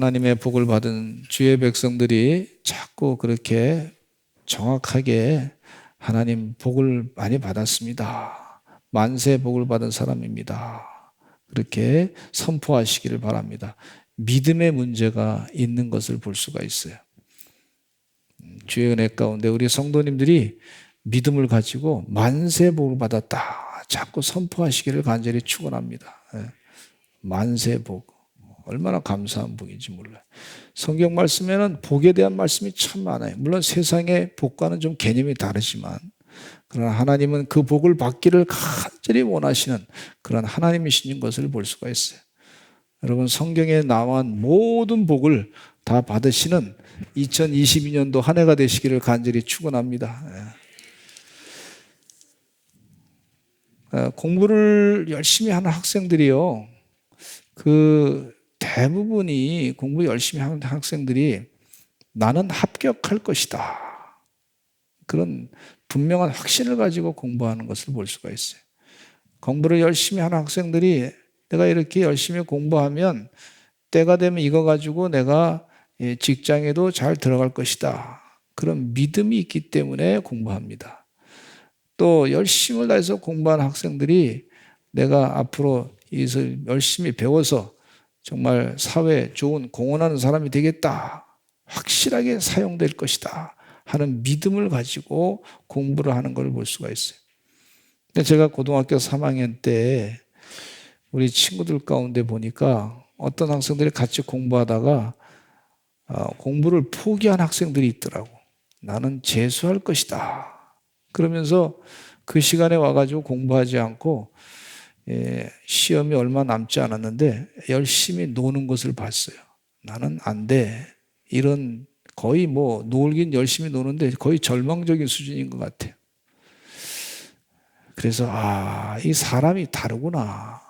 하나님의 복을 받은 주의 백성들이 자꾸 그렇게 정확하게 하나님 복을 많이 받았습니다. 만세 복을 받은 사람입니다. 그렇게 선포하시기를 바랍니다. 믿음의 문제가 있는 것을 볼 수가 있어요. 주의 은혜 가운데 우리 성도님들이 믿음을 가지고 만세 복을 받았다 자꾸 선포하시기를 간절히 축원합니다. 만세 복 얼마나 감사한 복인지 몰라요. 성경 말씀에는 복에 대한 말씀이 참 많아요. 물론 세상의 복과는 좀 개념이 다르지만 그러나 하나님은 그 복을 받기를 간절히 원하시는 그런 하나님이신 것을 볼 수가 있어요. 여러분 성경에 나온 모든 복을 다 받으시는 2022년도 한 해가 되시기를 간절히 축원합니다. 공부를 열심히 하는 학생들이요, 그 대부분이 공부 열심히 하는 학생들이 나는 합격할 것이다, 그런 분명한 확신을 가지고 공부하는 것을 볼 수가 있어요. 공부를 열심히 하는 학생들이 내가 이렇게 열심히 공부하면 때가 되면 이거 가지고 내가 직장에도 잘 들어갈 것이다, 그런 믿음이 있기 때문에 공부합니다. 또 열심을 다해서 공부하는 학생들이 내가 앞으로 이것을 열심히 배워서 정말 사회에 좋은 공헌하는 사람이 되겠다, 확실하게 사용될 것이다 하는 믿음을 가지고 공부를 하는 걸 볼 수가 있어요. 근데 제가 고등학교 3학년 때 우리 친구들 가운데 보니까 어떤 학생들이 같이 공부하다가 공부를 포기한 학생들이 있더라고. 나는 재수할 것이다 그러면서 그 시간에 와가지고 공부하지 않고 시험이 얼마 남지 않았는데 열심히 노는 것을 봤어요. 나는 안 돼. 이런 거의 뭐 놀긴 열심히 노는데 거의 절망적인 수준인 것 같아요. 그래서 이 사람이 다르구나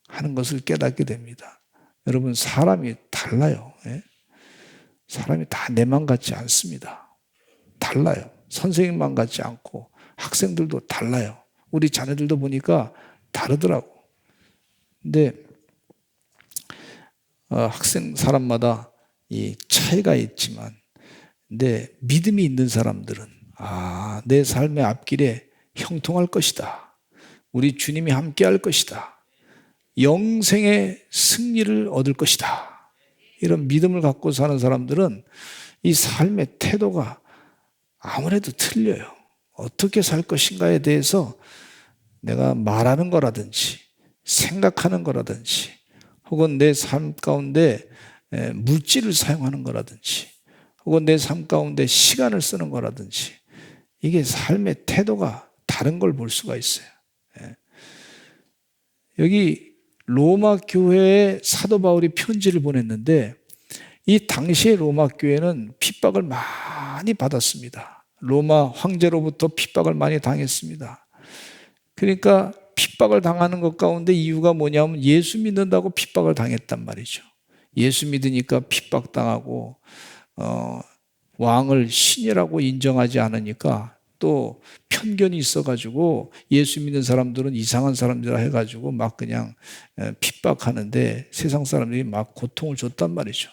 하는 것을 깨닫게 됩니다. 여러분 사람이 달라요. 사람이 다 내 맘 같지 않습니다. 달라요. 선생님만 같지 않고 학생들도 달라요. 우리 자녀들도 보니까 다르더라고. 근데 학생 사람마다 이 차이가 있지만, 근데 믿음이 있는 사람들은 내 삶의 앞길에 형통할 것이다, 우리 주님이 함께할 것이다, 영생의 승리를 얻을 것이다, 이런 믿음을 갖고 사는 사람들은 이 삶의 태도가 아무래도 틀려요. 어떻게 살 것인가에 대해서 내가 말하는 거라든지 생각하는 거라든지 혹은 내 삶 가운데 물질을 사용하는 거라든지 혹은 내 삶 가운데 시간을 쓰는 거라든지 이게 삶의 태도가 다른 걸 볼 수가 있어요. 여기 로마 교회에 사도 바울이 편지를 보냈는데 이 당시의 로마 교회는 핍박을 많이 받았습니다. 로마 황제로부터 핍박을 많이 당했습니다. 그러니까 핍박을 당하는 것 가운데 이유가 뭐냐면 예수 믿는다고 핍박을 당했단 말이죠. 예수 믿으니까 핍박당하고 왕을 신이라고 인정하지 않으니까 또 편견이 있어가지고 예수 믿는 사람들은 이상한 사람들이라 해가지고 막 그냥 핍박하는데 세상 사람들이 막 고통을 줬단 말이죠.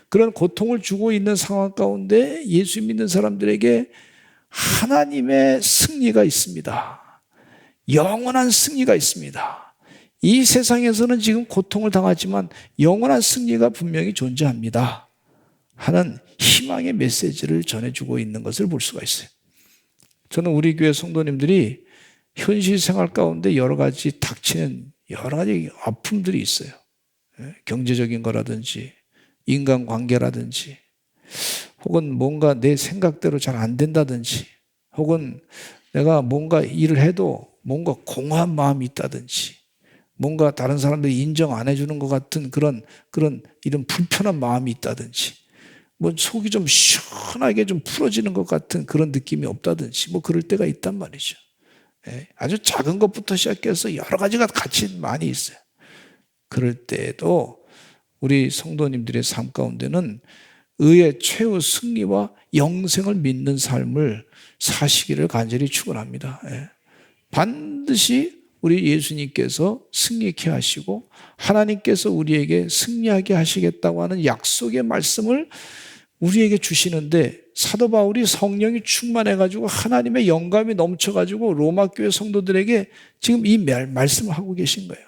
그런 고통을 주고 있는 상황 가운데 예수 믿는 사람들에게 하나님의 승리가 있습니다. 영원한 승리가 있습니다. 이 세상에서는 지금 고통을 당하지만 영원한 승리가 분명히 존재합니다 하는 희망의 메시지를 전해주고 있는 것을 볼 수가 있어요. 저는 우리 교회 성도님들이 현실 생활 가운데 여러 가지 닥치는 여러 가지 아픔들이 있어요. 경제적인 거라든지 인간관계라든지 혹은 뭔가 내 생각대로 잘 안 된다든지 혹은 내가 뭔가 일을 해도 뭔가 공허한 마음이 있다든지 뭔가 다른 사람들이 인정 안 해주는 것 같은 그런 이런 불편한 마음이 있다든지 뭐 속이 좀 시원하게 좀 풀어지는 것 같은 그런 느낌이 없다든지 뭐 그럴 때가 있단 말이죠. 아주 작은 것부터 시작해서 여러 가지가 같이 많이 있어요. 그럴 때에도 우리 성도님들의 삶 가운데는 의의 최후 승리와 영생을 믿는 삶을 사시기를 간절히 축원합니다. 반드시 우리 예수님께서 승리케 하시고 하나님께서 우리에게 승리하게 하시겠다고 하는 약속의 말씀을 우리에게 주시는데, 사도 바울이 성령이 충만해가지고 하나님의 영감이 넘쳐가지고 로마 교회 성도들에게 지금 이 말씀을 하고 계신 거예요.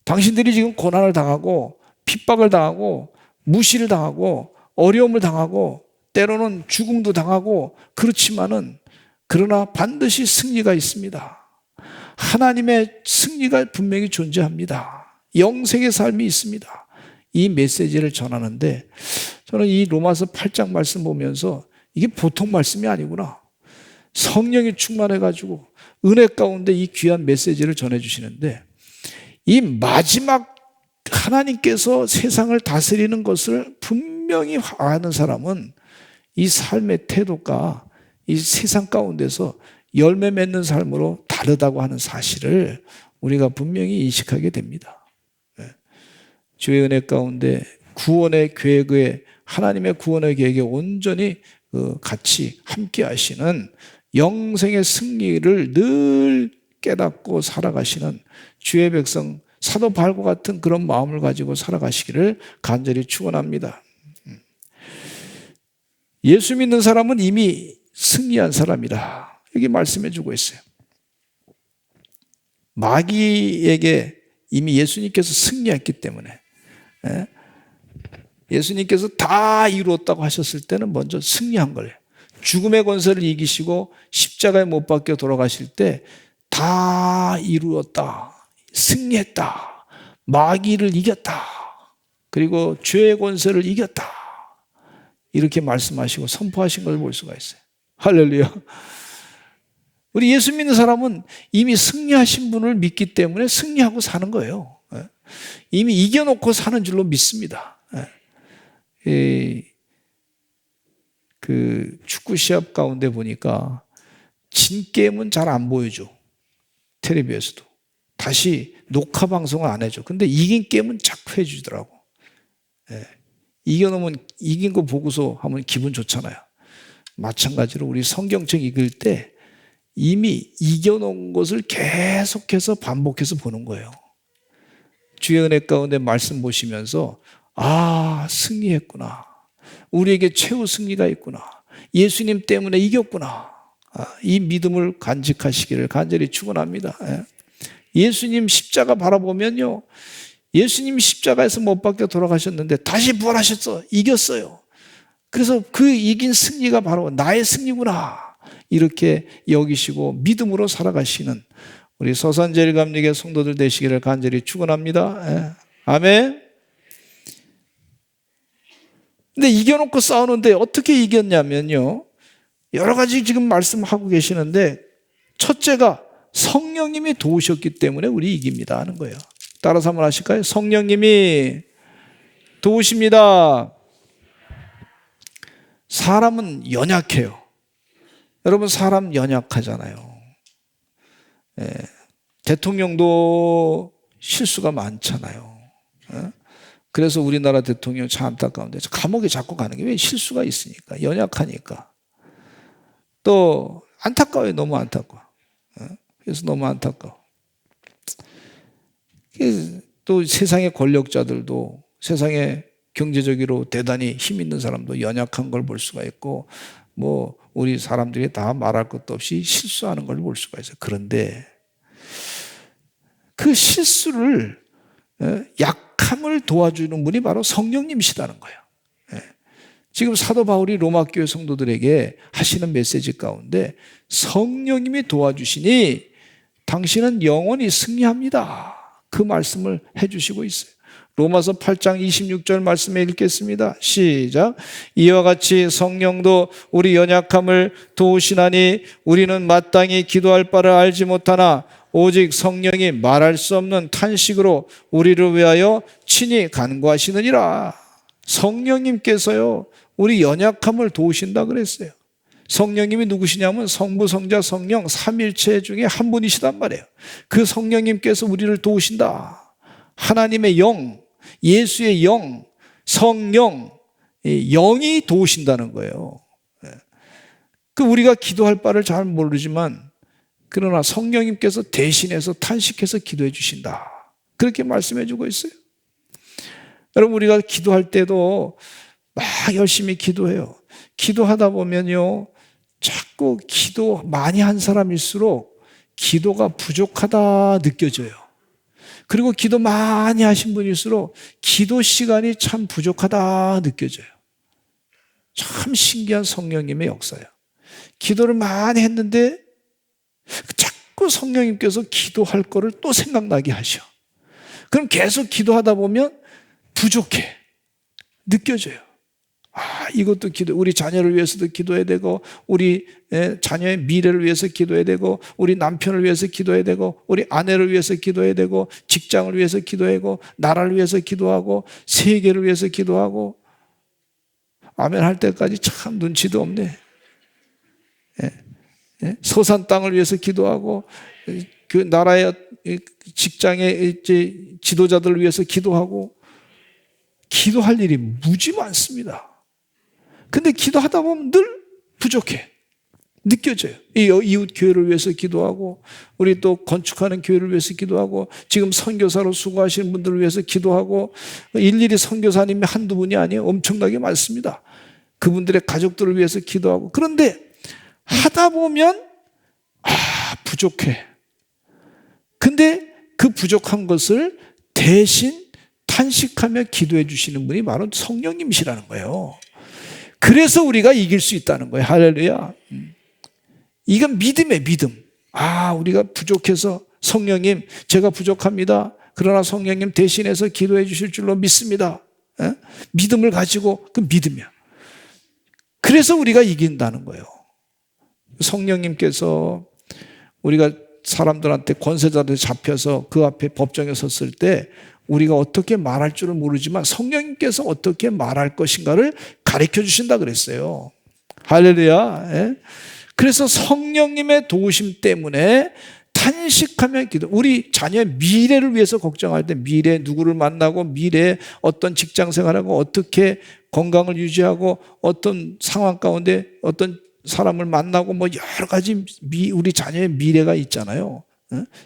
당신들이 지금 고난을 당하고 핍박을 당하고 무시를 당하고 어려움을 당하고 때로는 죽음도 당하고 그렇지만은, 그러나 반드시 승리가 있습니다. 하나님의 승리가 분명히 존재합니다. 영생의 삶이 있습니다. 이 메시지를 전하는데, 저는 이 로마서 8장 말씀 보면서 이게 보통 말씀이 아니구나. 성령이 충만해가지고 은혜 가운데 이 귀한 메시지를 전해주시는데, 이 마지막 하나님께서 세상을 다스리는 것을 분명히 아는 사람은 이 삶의 태도가 이 세상 가운데서 열매 맺는 삶으로 다르다고 하는 사실을 우리가 분명히 인식하게 됩니다. 주의 은혜 가운데 구원의 계획에, 하나님의 구원의 계획에 온전히 같이 함께 하시는 영생의 승리를 늘 깨닫고 살아가시는 주의 백성 사도 바울과 같은 그런 마음을 가지고 살아가시기를 간절히 축원합니다. 예수 믿는 사람은 이미 승리한 사람이다, 여기 말씀해 주고 있어요. 마귀에게 이미 예수님께서 승리했기 때문에, 예수님께서 다 이루었다고 하셨을 때는 먼저 승리한 거예요. 죽음의 권세를 이기시고 십자가에 못 박혀 돌아가실 때 다 이루었다, 승리했다, 마귀를 이겼다, 그리고 죄의 권세를 이겼다, 이렇게 말씀하시고 선포하신 걸 볼 수가 있어요. 할렐루야. 우리 예수 믿는 사람은 이미 승리하신 분을 믿기 때문에 승리하고 사는 거예요. 이미 이겨놓고 사는 줄로 믿습니다. 그 축구 시합 가운데 보니까 진 게임은 잘 안 보여줘. 텔레비에서도 다시 녹화 방송을 안 해줘. 근데 이긴 게임은 자꾸 해주더라고. 이겨놓으면 이긴 거 보고서 하면 기분 좋잖아요. 마찬가지로 우리 성경책 읽을 때 이미 이겨놓은 것을 계속해서 반복해서 보는 거예요. 주의 은혜 가운데 말씀 보시면서, 아, 승리했구나, 우리에게 최후 승리가 있구나, 예수님 때문에 이겼구나, 이 믿음을 간직하시기를 간절히 축원합니다. 예수님 십자가 바라보면요, 예수님 십자가에서 못 박혀 돌아가셨는데 다시 부활하셨어, 이겼어요. 그래서 그 이긴 승리가 바로 나의 승리구나, 이렇게 여기시고 믿음으로 살아가시는 우리 서산제일감리교 성도들 되시기를 간절히 축원합니다. 아멘. 근데 이겨놓고 싸우는데 어떻게 이겼냐면요, 여러 가지 지금 말씀하고 계시는데, 첫째가 성령님이 도우셨기 때문에 우리 이깁니다 하는 거예요. 따라서 한번 하실까요? 성령님이 도우십니다. 사람은 연약해요. 여러분, 사람 연약하잖아요. 대통령도 실수가 많잖아요. 그래서 우리나라 대통령 참 안타까운데 감옥에 자꾸 가는 게 왜? 실수가 있으니까, 연약하니까. 또 안타까워요. 너무 안타까워. 그래서 너무 안타까워. 또 세상의 권력자들도, 세상에 경제적으로 대단히 힘 있는 사람도 연약한 걸 볼 수가 있고, 뭐 우리 사람들이 다 말할 것도 없이 실수하는 걸 볼 수가 있어요. 그런데 그 실수를, 약함을 도와주는 분이 바로 성령님이시다는 거예요. 지금 사도 바울이 로마 교회 성도들에게 하시는 메시지 가운데, 성령님이 도와주시니 당신은 영원히 승리합니다, 그 말씀을 해주시고 있어요. 로마서 8장 26절 말씀에 읽겠습니다. 시작. 이와 같이 성령도 우리 연약함을 도우시나니 우리는 마땅히 기도할 바를 알지 못하나 오직 성령이 말할 수 없는 탄식으로 우리를 위하여 친히 간구하시느니라. 성령님께서요, 우리 연약함을 도우신다 그랬어요. 성령님이 누구시냐면 성부, 성자, 성령 삼일체 중에 한 분이시단 말이에요. 그 성령님께서 우리를 도우신다. 하나님의 영, 예수의 영, 성령, 영이 도우신다는 거예요. 그 우리가 기도할 바를 잘 모르지만 그러나 성령님께서 대신해서 탄식해서 기도해 주신다. 그렇게 말씀해 주고 있어요. 여러분, 우리가 기도할 때도 막 열심히 기도해요. 기도하다 보면요, 자꾸 기도 많이 한 사람일수록 기도가 부족하다 느껴져요. 그리고 기도 많이 하신 분일수록 기도 시간이 참 부족하다 느껴져요. 참 신기한 성령님의 역사예요. 기도를 많이 했는데 자꾸 성령님께서 기도할 거를 또 생각나게 하셔. 그럼 계속 기도하다 보면 부족해 느껴져요. 이것도 기도, 우리 자녀를 위해서도 기도해야 되고, 우리 자녀의 미래를 위해서 기도해야 되고, 우리 남편을 위해서 기도해야 되고, 우리 아내를 위해서 기도해야 되고, 직장을 위해서 기도해야 되고, 나라를 위해서 기도하고, 세계를 위해서 기도하고. 아멘 할 때까지 참 눈치도 없네. 서산 땅을 위해서 기도하고, 그 나라의 직장의 지도자들을 위해서 기도하고, 기도할 일이 무지 많습니다. 근데 기도하다 보면 늘 부족해. 느껴져요. 이웃 교회를 위해서 기도하고, 우리 또 건축하는 교회를 위해서 기도하고, 지금 선교사로 수고하시는 분들을 위해서 기도하고, 일일이 선교사님이 한두 분이 아니에요. 엄청나게 많습니다. 그분들의 가족들을 위해서 기도하고. 그런데 하다 보면 부족해. 근데 그 부족한 것을 대신 탄식하며 기도해 주시는 분이 바로 성령님이시라는 거예요. 그래서 우리가 이길 수 있다는 거예요. 할렐루야. 이건 믿음이에요, 믿음. 우리가 부족해서 성령님, 제가 부족합니다. 그러나 성령님 대신해서 기도해 주실 줄로 믿습니다. 믿음을 가지고, 그 믿음이야. 그래서 우리가 이긴다는 거예요. 성령님께서 우리가 사람들한테 권세자들 잡혀서 그 앞에 법정에 섰을 때 우리가 어떻게 말할 줄은 모르지만 성령님께서 어떻게 말할 것인가를 가르쳐 주신다 그랬어요. 할렐루야. 그래서 성령님의 도우심 때문에 탄식하며 기도, 우리 자녀의 미래를 위해서 걱정할 때 미래 누구를 만나고 미래 어떤 직장 생활하고 어떻게 건강을 유지하고 어떤 상황 가운데 어떤 사람을 만나고 뭐 여러 가지 우리 자녀의 미래가 있잖아요.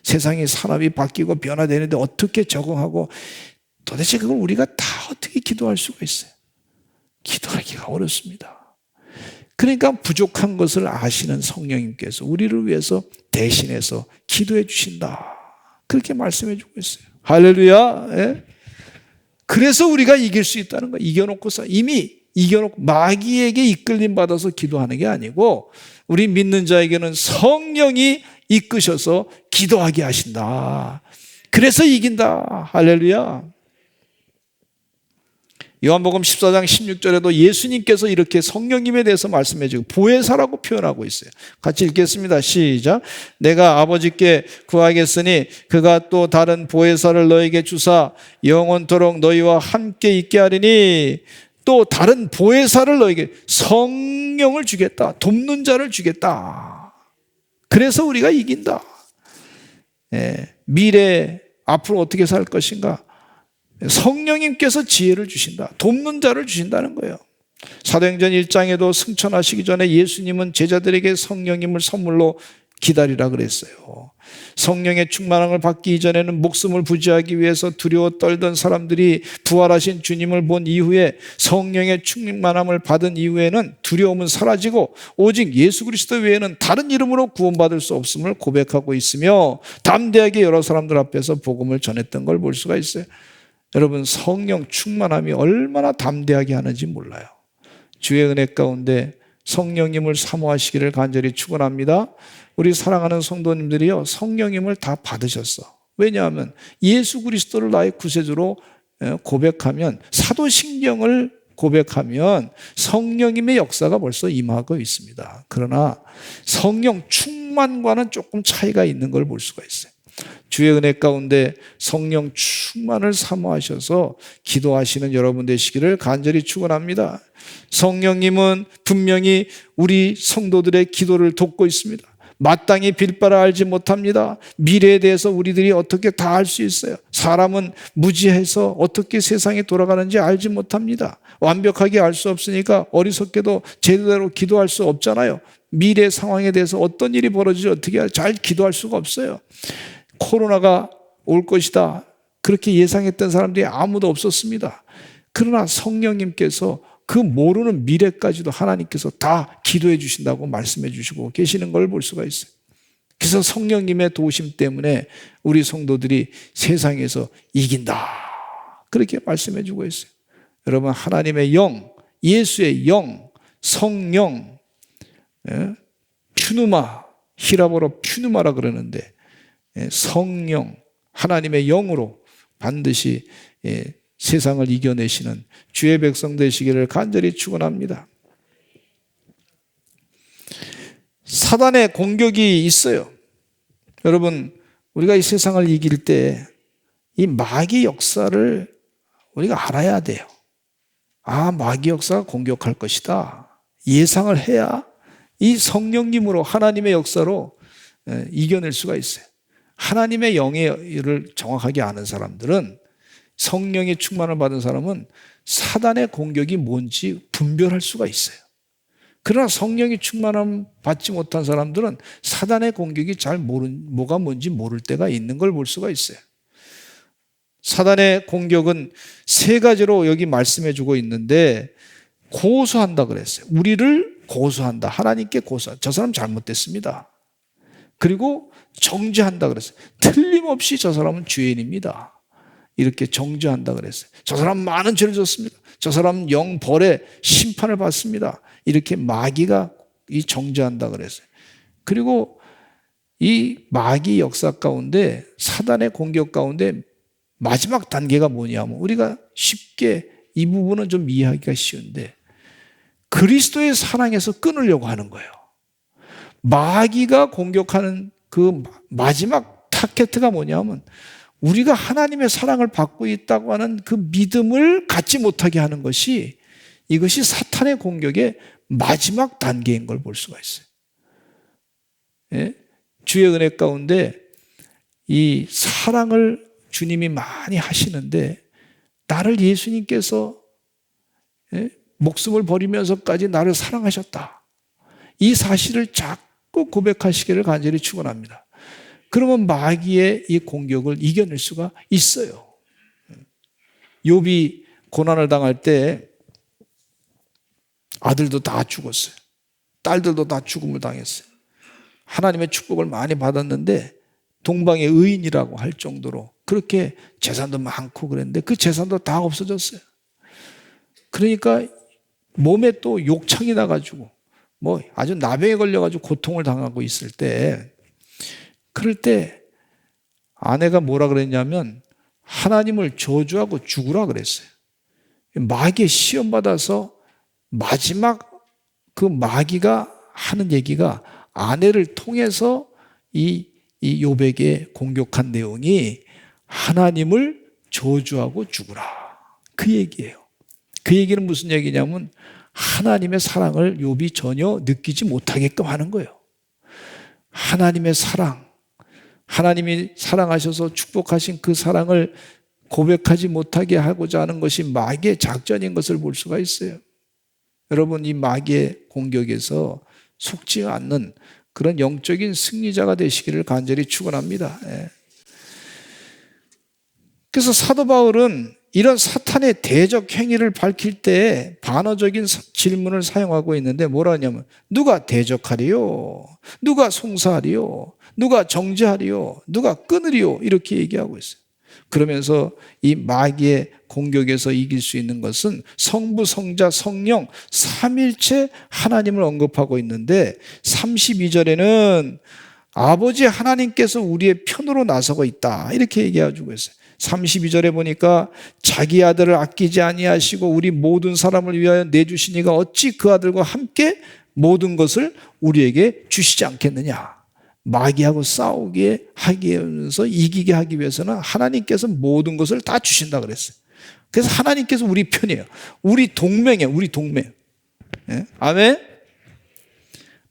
세상이 사람이 바뀌고 변화되는데 어떻게 적응하고, 도대체 그걸 우리가 다 어떻게 기도할 수가 있어요? 기도하기가 어렵습니다. 그러니까 부족한 것을 아시는 성령님께서 우리를 위해서 대신해서 기도해 주신다. 그렇게 말씀해 주고 있어요. 할렐루야. 그래서 우리가 이길 수 있다는 거예요. 이겨놓고서 이미 이겨놓고 마귀에게 이끌림 받아서 기도하는 게 아니고 우리 믿는 자에게는 성령이 이끄셔서 기도하게 하신다. 그래서 이긴다. 할렐루야. 요한복음 14장 16절에도 예수님께서 이렇게 성령님에 대해서 말씀해 주고 보혜사라고 표현하고 있어요. 같이 읽겠습니다. 시작. 내가 아버지께 구하겠으니 그가 또 다른 보혜사를 너에게 주사 영원토록 너희와 함께 있게 하리니, 또 다른 보혜사를 너에게, 성령을 주겠다. 돕는 자를 주겠다. 그래서 우리가 이긴다. 미래 앞으로 어떻게 살 것인가, 성령님께서 지혜를 주신다. 돕는 자를 주신다는 거예요. 사도행전 1장에도 승천하시기 전에 예수님은 제자들에게 성령님을 선물로 기다리라 그랬어요. 성령의 충만함을 받기 이전에는 목숨을 부지하기 위해서 두려워 떨던 사람들이 부활하신 주님을 본 이후에, 성령의 충만함을 받은 이후에는 두려움은 사라지고 오직 예수 그리스도 외에는 다른 이름으로 구원받을 수 없음을 고백하고 있으며 담대하게 여러 사람들 앞에서 복음을 전했던 걸 볼 수가 있어요. 여러분, 성령 충만함이 얼마나 담대하게 하는지 몰라요. 주의 은혜 가운데 성령님을 사모하시기를 간절히 축원합니다. 우리 사랑하는 성도님들이요, 성령님을 다 받으셨어. 왜냐하면 예수 그리스도를 나의 구세주로 고백하면, 사도신경을 고백하면 성령님의 역사가 벌써 임하고 있습니다. 그러나 성령 충만과는 조금 차이가 있는 걸 볼 수가 있어요. 주의 은혜 가운데 성령 충만을 사모하셔서 기도하시는 여러분 되시기를 간절히 축원합니다. 성령님은 분명히 우리 성도들의 기도를 돕고 있습니다. 마땅히 빌 바를 알지 못합니다. 미래에 대해서 우리들이 어떻게 다 알 수 있어요? 사람은 무지해서 어떻게 세상이 돌아가는지 알지 못합니다. 완벽하게 알 수 없으니까 어리석게도 제대로 기도할 수 없잖아요. 미래 상황에 대해서 어떤 일이 벌어질지 어떻게 잘 기도할 수가 없어요. 코로나가 올 것이다, 그렇게 예상했던 사람들이 아무도 없었습니다. 그러나 성령님께서 그 모르는 미래까지도 하나님께서 다 기도해 주신다고 말씀해 주시고 계시는 걸 볼 수가 있어요. 그래서 성령님의 도우심 때문에 우리 성도들이 세상에서 이긴다, 그렇게 말씀해 주고 있어요. 여러분, 하나님의 영, 예수의 영, 성령, 퓨누마, 히라보로 퓨누마라 그러는데 성령, 하나님의 영으로 반드시 세상을 이겨내시는 주의 백성 되시기를 간절히 축원합니다. 사단의 공격이 있어요. 여러분, 우리가 이 세상을 이길 때 이 마귀 역사를 우리가 알아야 돼요. 아, 마귀 역사가 공격할 것이다, 예상을 해야 이 성령님으로 하나님의 역사로 이겨낼 수가 있어요. 하나님의 영을 정확하게 아는 사람들은, 성령의 충만을 받은 사람은 사단의 공격이 뭔지 분별할 수가 있어요. 그러나 성령의 충만함 받지 못한 사람들은 사단의 공격이 뭐가 뭔지 모를 때가 있는 걸 볼 수가 있어요. 사단의 공격은 세 가지로 여기 말씀해 주고 있는데, 고소한다 그랬어요. 우리를 고소한다, 하나님께 고소한다. 저 사람 잘못됐습니다. 그리고 정죄한다 그랬어요. 틀림없이 저 사람은 죄인입니다, 이렇게 정죄한다 그랬어요. 저 사람 많은 죄를 졌습니다. 저 사람 영벌의 심판을 받습니다, 이렇게 마귀가 정죄한다 그랬어요. 그리고 이 마귀 역사 가운데, 사단의 공격 가운데 마지막 단계가 뭐냐면, 우리가 쉽게 이 부분은 좀 이해하기가 쉬운데, 그리스도의 사랑에서 끊으려고 하는 거예요. 마귀가 공격하는 그 마지막 타겟가 뭐냐면, 우리가 하나님의 사랑을 받고 있다고 하는 그 믿음을 갖지 못하게 하는 것이, 이것이 사탄의 공격의 마지막 단계인 걸 볼 수가 있어요. 예? 주의 은혜 가운데 이 사랑을 주님이 많이 하시는데, 나를 예수님께서 목숨을 버리면서까지 나를 사랑하셨다, 이 사실을 자꾸 고백하시기를 간절히 축원합니다. 그러면 마귀의 이 공격을 이겨낼 수가 있어요. 욥이 고난을 당할 때 아들도 다 죽었어요. 딸들도 다 죽음을 당했어요. 하나님의 축복을 많이 받았는데 동방의 의인이라고 할 정도로 그렇게 재산도 많고 그랬는데 그 재산도 다 없어졌어요. 그러니까 몸에 또 욕창이 나가지고 뭐 아주 나병에 걸려가지고 고통을 당하고 있을 때, 그럴 때 아내가 뭐라 그랬냐면 하나님을 저주하고 죽으라 그랬어요. 마귀에 시험받아서 마지막 그 마귀가 하는 얘기가, 아내를 통해서 이 욥에게 공격한 내용이 하나님을 저주하고 죽으라, 그 얘기예요. 그 얘기는 무슨 얘기냐면 하나님의 사랑을 욥이 전혀 느끼지 못하게끔 하는 거예요. 하나님의 사랑, 하나님이 사랑하셔서 축복하신 그 사랑을 고백하지 못하게 하고자 하는 것이 마귀의 작전인 것을 볼 수가 있어요. 여러분, 이 마귀의 공격에서 속지 않는 그런 영적인 승리자가 되시기를 간절히 축원합니다. 그래서 사도 바울은 이런 사탄의 대적 행위를 밝힐 때 반어적인 질문을 사용하고 있는데, 뭐라 하냐면 누가 대적하리요? 누가 송사하리요? 누가 정죄하리요? 누가 끊으리요? 이렇게 얘기하고 있어요. 그러면서 이 마귀의 공격에서 이길 수 있는 것은 성부, 성자, 성령 삼일체 하나님을 언급하고 있는데, 32절에는 아버지 하나님께서 우리의 편으로 나서고 있다, 이렇게 얘기해주고 있어요. 32절에 보니까 자기 아들을 아끼지 아니하시고 우리 모든 사람을 위하여 내주신 이가 어찌 그 아들과 함께 모든 것을 우리에게 주시지 않겠느냐. 마귀하고 싸우게 하기 위해서, 이기게 하기 위해서는 하나님께서 모든 것을 다 주신다 그랬어요. 그래서 하나님께서 우리 편이에요. 우리 동맹이에요. 우리 동맹. 아멘.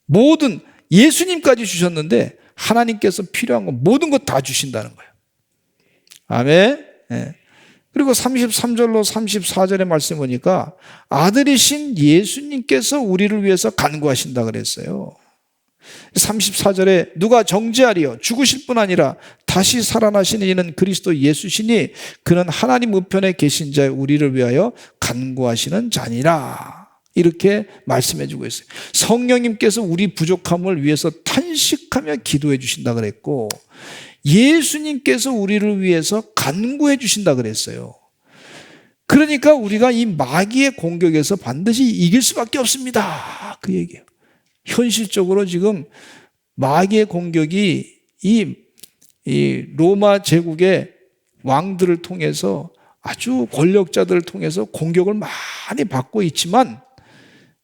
모든, 예수님까지 주셨는데 하나님께서 필요한 건 모든 것 다 주신다는 거예요. 아멘. 그리고 33절로 34절의 말씀 보니까 아들이신 예수님께서 우리를 위해서 간구하신다 그랬어요. 34절에 누가 정죄하리요? 죽으실 뿐 아니라 다시 살아나시는 이는 그리스도 예수시니 그는 하나님 우편에 계신 자의 우리를 위하여 간구하시는 자니라. 이렇게 말씀해 주고 있어요. 성령님께서 우리 부족함을 위해서 탄식하며 기도해 주신다 그랬고, 예수님께서 우리를 위해서 간구해 주신다 그랬어요. 그러니까 우리가 이 마귀의 공격에서 반드시 이길 수밖에 없습니다. 그 얘기예요. 현실적으로 지금 마귀의 공격이 이 로마 제국의 왕들을 통해서, 아주 권력자들을 통해서 공격을 많이 받고 있지만,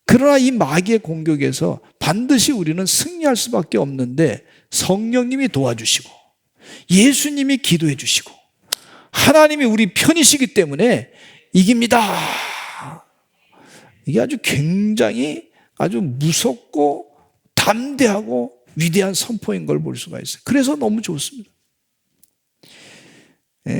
그러나 이 마귀의 공격에서 반드시 우리는 승리할 수밖에 없는데, 성령님이 도와주시고 예수님이 기도해 주시고 하나님이 우리 편이시기 때문에 이깁니다. 이게 아주 굉장히 아주 무섭고 담대하고 위대한 선포인 걸 볼 수가 있어요. 그래서 너무 좋습니다.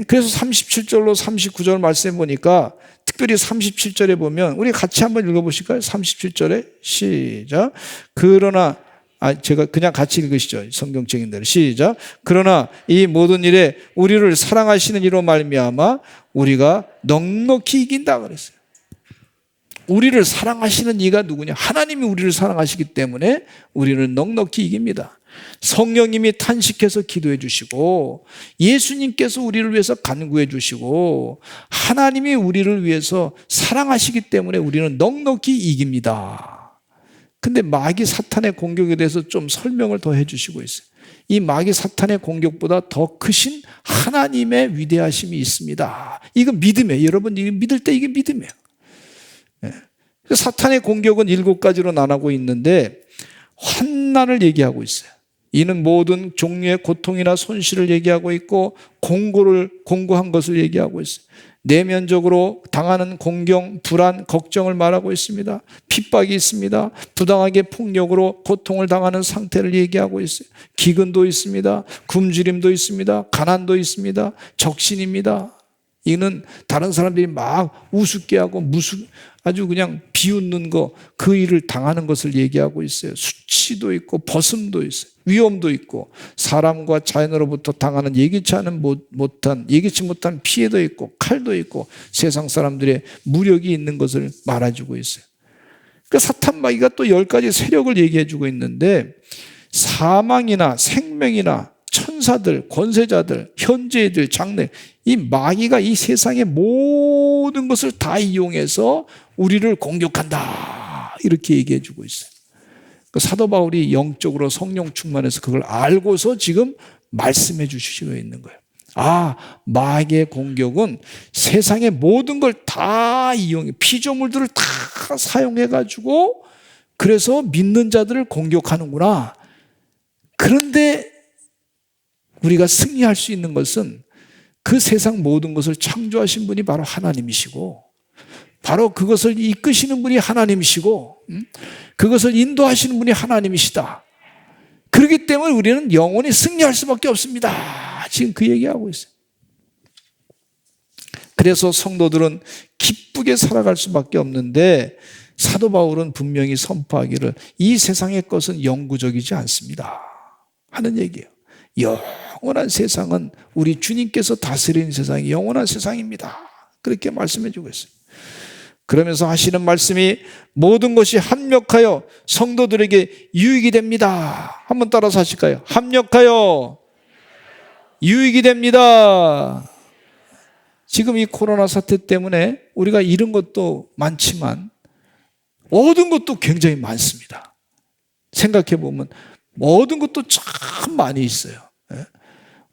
그래서 37절로 39절 말씀해 보니까, 특별히 37절에 보면 우리 같이 한번 읽어보실까요? 37절에 시작. 그러나 제가 그냥 같이 읽으시죠. 성경책인 대로 시작. 그러나 이 모든 일에 우리를 사랑하시는 이로 말미암아 우리가 넉넉히 이긴다 그랬어요. 우리를 사랑하시는 이가 누구냐? 하나님이 우리를 사랑하시기 때문에 우리는 넉넉히 이깁니다. 성령님이 탄식해서 기도해 주시고, 예수님께서 우리를 위해서 간구해 주시고, 하나님이 우리를 위해서 사랑하시기 때문에 우리는 넉넉히 이깁니다. 근데 마귀 사탄의 공격에 대해서 좀 설명을 더 해주시고 있어요. 이 마귀 사탄의 공격보다 더 크신 하나님의 위대하심이 있습니다. 이거 믿음이에요. 여러분, 이거 믿을 때 이게 믿음이에요. 사탄의 공격은 7가지로 나누고 있는데, 환난을 얘기하고 있어요. 이는 모든 종류의 고통이나 손실을 얘기하고 있고, 공고한 것을 얘기하고 있어요. 내면적으로 당하는 공경, 불안, 걱정을 말하고 있습니다. 핍박이 있습니다. 부당하게 폭력으로 고통을 당하는 상태를 얘기하고 있어요. 기근도 있습니다. 굶주림도 있습니다. 가난도 있습니다. 적신입니다. 이는 다른 사람들이 막 우습게 하고 아주 그냥 비웃는 거, 그 일을 당하는 것을 얘기하고 있어요. 수치도 있고 벗음도 있어요. 위험도 있고 사람과 자연으로부터 당하는 예기치 못한 피해도 있고 칼도 있고 세상 사람들의 무력이 있는 것을 말해주고 있어요. 그러니까 사탄 마귀가 또 10가지 세력을 얘기해주고 있는데, 사망이나 생명이나 천사들, 권세자들, 현재들, 장래, 이 마귀가 이 세상의 모든 것을 다 이용해서 우리를 공격한다, 이렇게 얘기해 주고 있어요. 사도 바울이 영적으로 성령 충만해서 그걸 알고서 지금 말씀해 주시고 있는 거예요. 마귀의 공격은 세상의 모든 걸 다 이용해, 피조물들을 다 사용해 가지고 그래서 믿는 자들을 공격하는구나. 그런데 우리가 승리할 수 있는 것은 그 세상 모든 것을 창조하신 분이 바로 하나님이시고, 바로 그것을 이끄시는 분이 하나님이시고, 그것을 인도하시는 분이 하나님이시다. 그렇기 때문에 우리는 영원히 승리할 수밖에 없습니다. 지금 그 얘기하고 있어요. 그래서 성도들은 기쁘게 살아갈 수밖에 없는데, 사도 바울은 분명히 선포하기를 이 세상의 것은 영구적이지 않습니다 하는 얘기예요. 영원한 세상은 우리 주님께서 다스리는 세상이 영원한 세상입니다. 그렇게 말씀해 주고 있어요. 그러면서 하시는 말씀이 모든 것이 합력하여 성도들에게 유익이 됩니다. 한번 따라서 하실까요? 합력하여 유익이 됩니다. 지금 이 코로나 사태 때문에 우리가 잃은 것도 많지만 얻은 것도 굉장히 많습니다. 생각해 보면 모든 것도 참 많이 있어요.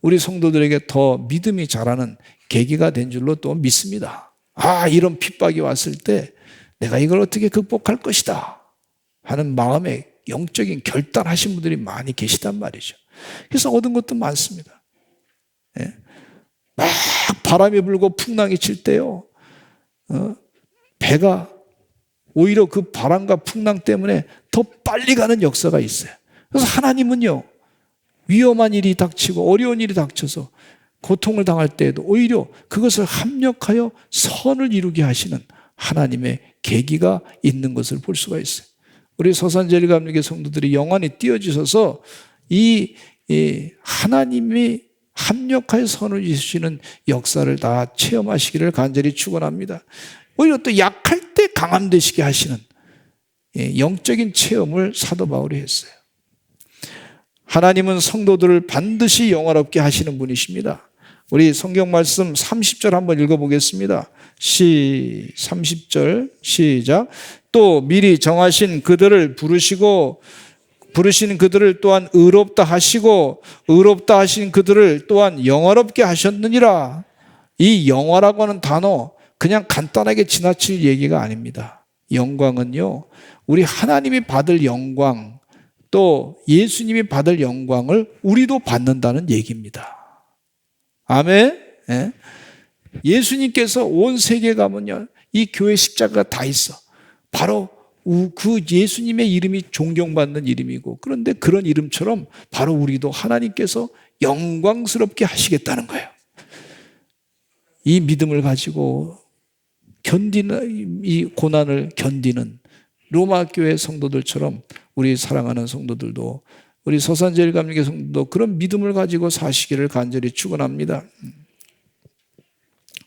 우리 성도들에게 더 믿음이 자라는 계기가 된 줄로 또 믿습니다. 이런 핍박이 왔을 때 내가 이걸 어떻게 극복할 것이다 하는 마음에 영적인 결단하신 분들이 많이 계시단 말이죠. 그래서 얻은 것도 많습니다. 막 바람이 불고 풍랑이 칠 때요, 배가 오히려 그 바람과 풍랑 때문에 더 빨리 가는 역사가 있어요. 그래서 하나님은요, 위험한 일이 닥치고 어려운 일이 닥쳐서 고통을 당할 때에도 오히려 그것을 합력하여 선을 이루게 하시는 하나님의 계기가 있는 것을 볼 수가 있어요. 우리 서산제일감리교 성도들이 영안이 띄어지셔서 이 하나님이 합력하여 선을 이루시는 역사를 다 체험하시기를 간절히 축원합니다. 오히려 또 약할 때 강함 되시게 하시는 영적인 체험을 사도 바울이 했어요. 하나님은 성도들을 반드시 영화롭게 하시는 분이십니다. 우리 성경 말씀 30절 한번 읽어보겠습니다. 30절 시작. 또 미리 정하신 그들을 부르신 그들을 또한 의롭다 하시고 의롭다 하신 그들을 또한 영화롭게 하셨느니라. 이 영화라고 하는 단어 그냥 간단하게 지나칠 얘기가 아닙니다. 영광은요, 우리 하나님이 받을 영광, 또 예수님이 받을 영광을 우리도 받는다는 얘기입니다. 아멘. 예? 예수님께서 온 세계에 가면요, 이 교회 십자가가 다 있어. 바로 그 예수님의 이름이 존경받는 이름이고, 그런데 그런 이름처럼 바로 우리도 하나님께서 영광스럽게 하시겠다는 거예요. 이 믿음을 가지고 견디는, 이 고난을 견디는 로마 교회 성도들처럼 우리 사랑하는 성도들도, 우리 서산제일감리교 성도도 그런 믿음을 가지고 사시기를 간절히 축원합니다.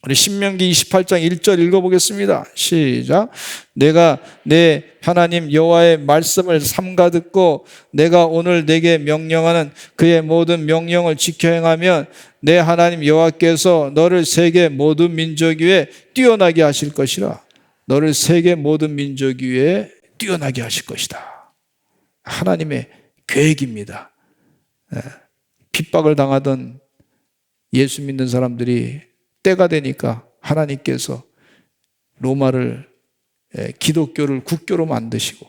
우리 신명기 28장 1절 읽어보겠습니다. 시작. 내가 내 하나님 여호와의 말씀을 삼가 듣고 내가 오늘 내게 명령하는 그의 모든 명령을 지켜 행하면 내 하나님 여호와께서 너를 세계 모든 민족 위에 뛰어나게 하실 것이라. 너를 세계 모든 민족 위에 뛰어나게 하실 것이다. 하나님의 계획입니다. 핍박을 당하던 예수 믿는 사람들이 때가 되니까 하나님께서 로마를, 기독교를 국교로 만드시고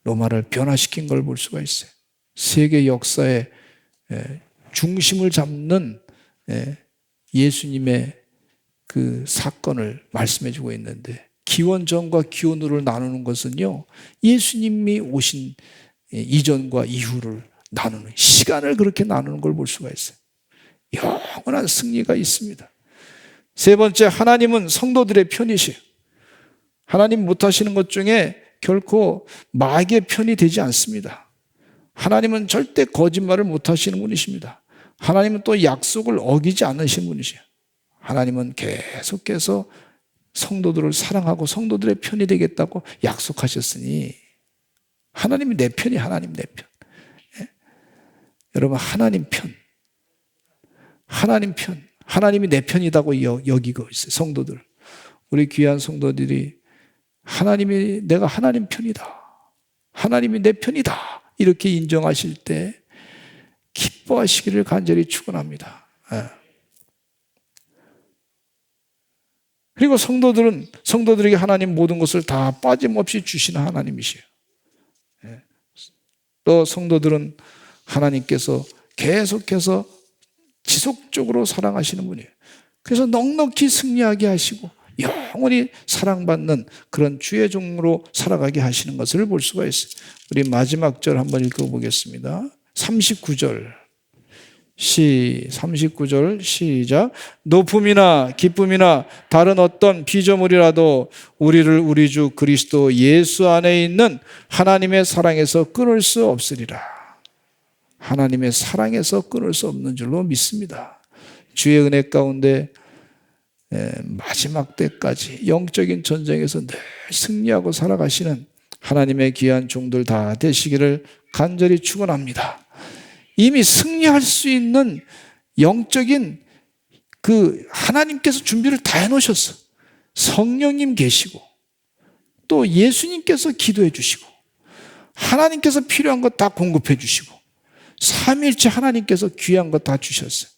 로마를 변화시킨 걸 볼 수가 있어요. 세계 역사의 중심을 잡는 예수님의 그 사건을 말씀해 주고 있는데, 기원 전과 기원 후를 나누는 것은요, 예수님이 오신 이전과 이후를 나누는, 시간을 그렇게 나누는 걸 볼 수가 있어요. 영원한 승리가 있습니다. 세 번째, 하나님은 성도들의 편이시에요. 하나님 못하시는 것 중에 결코 마귀의 편이 되지 않습니다. 하나님은 절대 거짓말을 못하시는 분이십니다. 하나님은 또 약속을 어기지 않으시는 분이세요. 하나님은 계속해서 성도들을 사랑하고 성도들의 편이 되겠다고 약속하셨으니, 하나님이 내 편이 하나님 내 편. 여러분, 하나님 편, 하나님이 내 편이라고 여기고 있어요. 성도들, 우리 귀한 성도들이 내가 하나님 편이다, 하나님이 내 편이다, 이렇게 인정하실 때 기뻐하시기를 간절히 축원합니다. 그리고 성도들에게 하나님 모든 것을 다 빠짐없이 주시는 하나님이시에요. 또 성도들은 하나님께서 계속해서 지속적으로 사랑하시는 분이에요. 그래서 넉넉히 승리하게 하시고 영원히 사랑받는 그런 주의 종으로 살아가게 하시는 것을 볼 수가 있어요. 우리 마지막 절 한번 읽어보겠습니다. 39절 시작. 높음이나 기쁨이나 다른 어떤 피조물이라도 우리를 우리 주 그리스도 예수 안에 있는 하나님의 사랑에서 끊을 수 없으리라. 하나님의 사랑에서 끊을 수 없는 줄로 믿습니다. 주의 은혜 가운데 마지막 때까지 영적인 전쟁에서 늘 승리하고 살아가시는 하나님의 귀한 종들 다 되시기를 간절히 축원합니다. 이미 승리할 수 있는 영적인 그 하나님께서 준비를 다 해놓으셨어. 성령님 계시고 또 예수님께서 기도해 주시고 하나님께서 필요한 것 다 공급해 주시고 삼위일체 하나님께서 귀한 것 다 주셨어요.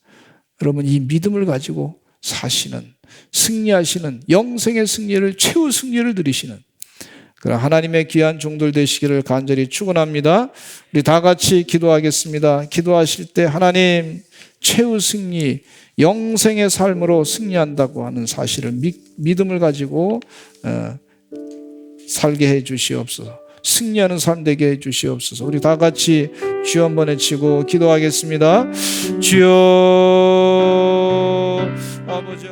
여러분, 이 믿음을 가지고 사시는, 승리하시는, 영생의 승리를, 최후 승리를 누리시는 그런 하나님의 귀한 종들 되시기를 간절히 축원합니다. 우리 다 같이 기도하겠습니다. 기도하실 때 하나님, 최후 승리, 영생의 삶으로 승리한다고 하는 사실을 믿음을 가지고 살게 해 주시옵소서. 승리하는 삶 되게 해 주시옵소서. 우리 다 같이 주여 한번 외치고 기도하겠습니다. 주여, 아버지.